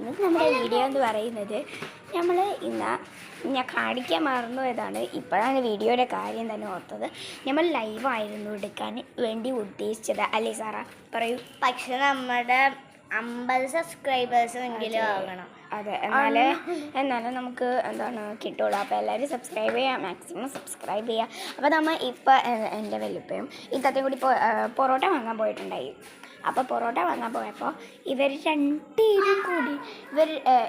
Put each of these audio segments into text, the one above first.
ഇന്നത്തെ നമ്മുടെ വീഡിയോ എന്ന് പറയുന്നത് നമ്മൾ ഞാൻ കാണിക്കാൻ മറന്നുപോയതാണ്. ഇപ്പോഴാണ് വീഡിയോയുടെ കാര്യം തന്നെ ഓർത്തത്. നമ്മൾ ലൈവായിരുന്നു എടുക്കാൻ വേണ്ടി ഉദ്ദേശിച്ചത് അല്ലേ സാറാ? പറയൂ. പക്ഷെ നമ്മുടെ 50 സബ്സ്ക്രൈബേഴ്സ് എങ്കിലും ആകണം. അതെ, എന്നാലേ നമുക്ക് കിട്ടുള്ളൂ. അപ്പോൾ എല്ലാവരും സബ്സ്ക്രൈബ് ചെയ്യുക, മാക്സിമം സബ്സ്ക്രൈബ് ചെയ്യുക. അപ്പോൾ നമ്മൾ ഇപ്പോൾ എൻ്റെ വലുപ്പയും ഇത്തത്തെയും കൂടി പൊറോട്ട വാങ്ങാൻ പോയിട്ടുണ്ടായി. അപ്പോൾ പൊറോട്ട വാങ്ങാൻ പോയപ്പോൾ ഇവർ രണ്ടുപേരും കൂടി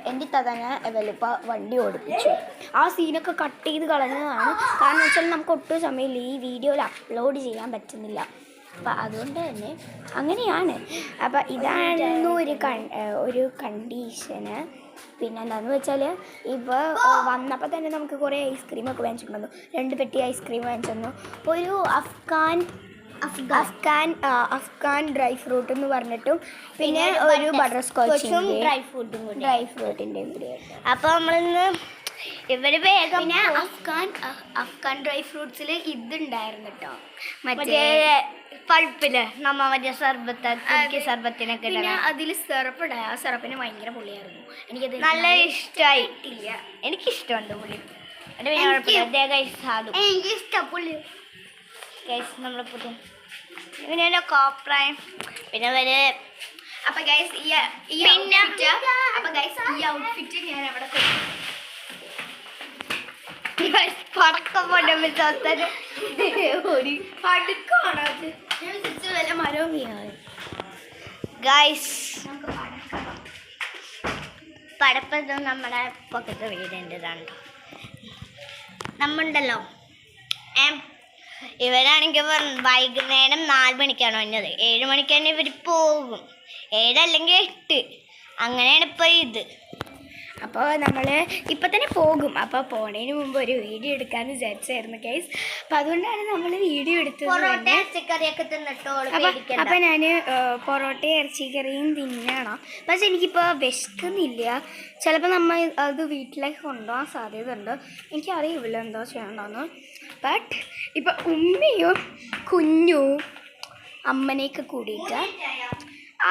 എൻ്റെ തന്നെ വലുപ്പ വണ്ടി ഓടിപ്പിച്ചു. ആ സീനൊക്കെ കട്ട് ചെയ്ത് കളഞ്ഞതാണ്. കാരണം വെച്ചാൽ നമുക്ക് ഒട്ടും സമയമില്ല, ഈ വീഡിയോയിൽ അപ്ലോഡ് ചെയ്യാൻ പറ്റുന്നില്ല. അപ്പം അതുകൊണ്ട് തന്നെ അങ്ങനെയാണ്. അപ്പം ഇതായിരുന്നു ഒരു കണ്ടീഷന്. പിന്നെ എന്താണെന്ന് വെച്ചാൽ ഇപ്പോൾ വന്നപ്പോൾ തന്നെ നമുക്ക് കുറേ ഐസ്ക്രീമൊക്കെ വാങ്ങിച്ചിട്ടുണ്ടായിരുന്നു. 2 പെട്ടി ഐസ്ക്രീം വാങ്ങിച്ചു. ഒരു അഫ്ഗാൻ ഡ്രൈ ഫ്രൂട്ട് എന്ന് പറഞ്ഞിട്ടും പിന്നെ ഒരു ബട്ടർ സ്കോച്ചും ഡ്രൈ ഫ്രൂട്ടിൻ്റെയും കൂടി. അപ്പോൾ നമ്മളിന്ന് ഇവര് വേഗം പിന്നെ അഫ്ഗാൻ ഡ്രൈ ഫ്രൂട്ട്സിൽ ഇതുണ്ടായിരുന്നു കേട്ടോ, മറ്റേ പൾപ്പില് നമ്മ മറ്റേ സർബത്തിനൊക്കെ അതിൽ സിറപ്പ് ഉണ്ടായി. ആ സിറപ്പിന് ഭയങ്കര പുള്ളിയായിരുന്നു. എനിക്കത് നല്ല ഇഷ്ടമായിട്ടില്ല. എനിക്കിഷ്ടമുണ്ട് പുള്ളി. എനിക്കിഷ്ടം പുള്ളി. നമ്മളെ പുതും പിന്നെ കോപ്രായം പിന്നെ വരെ. അപ്പൊ ഗൈസ് ഈ ഔട്ട്ഫിറ്റ് ഞാൻ അവിടെ പടക്കം ഒരു പടുക്കാണ് അത്. വല്ല മരവും വീണത്. ഗൈസ് പടപ്പത് നമ്മുടെ പൊക്കത്തെ വീടിൻ്റെതാണ്. നമ്മണ്ടല്ലോ ഇവരാണെങ്കിൽ വൈകുന്നേരം 4 മണിക്കാണ് വന്നത്. 7 മണിക്ക് തന്നെ ഇവർ പോകും. 7 അല്ലെങ്കിൽ 8 അങ്ങനെയാണ് ഇപ്പോൾ ഇത്. അപ്പോൾ നമ്മൾ ഇപ്പം തന്നെ പോകും. അപ്പോൾ പോണതിന് മുമ്പ് ഒരു വീഡിയോ എടുക്കാമെന്ന് വിചാരിച്ചായിരുന്നു ഗൈസ്. അപ്പോൾ അതുകൊണ്ടാണ് നമ്മൾ വീഡിയോ എടുത്തത്. ഇറച്ചിക്കറിയൊക്കെ തിന്നിട്ടോളൂ. അപ്പോൾ ഞാൻ പൊറോട്ടയും ഇറച്ചിക്കറിയും തിന്നണം. പക്ഷെ എനിക്കിപ്പോൾ വിശക്കുന്നില്ല. ചിലപ്പോൾ നമ്മൾ അത് വീട്ടിലേക്ക് കൊണ്ടുപോകാൻ സാധ്യതയുണ്ട്. എനിക്കറിയില്ല എന്തോ ചെയ്യണമെന്ന്. ബട്ട് ഇപ്പം ഉമ്മയും കുഞ്ഞും അമ്മനെയൊക്കെ കൂടിയിട്ട്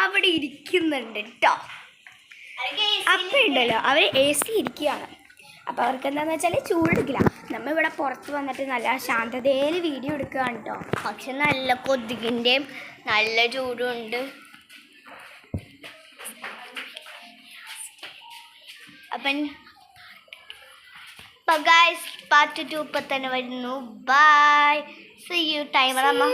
അവിടെ ഇരിക്കുന്നുണ്ട് കേട്ടോ. അപ്പം ഉണ്ടല്ലോ അവർ AC ഇരിക്കുകയാണ്. അപ്പോൾ അവർക്ക് എന്താണെന്ന് വെച്ചാൽ ചൂടെടുക്കില്ല. നമ്മൾ ഇവിടെ പുറത്ത് വന്നിട്ട് നല്ല ശാന്തതയിൽ വീഡിയോ എടുക്കുകയാണ് കേട്ടോ. പക്ഷെ നല്ല കൊതുകിൻ്റെയും നല്ല ചൂടുണ്ട്. അപ്പം ഗൈസ് പാർട്ട് 2 ഇപ്പം തന്നെ വരുന്നു. By, see you. ടൈമർ അമ്മ.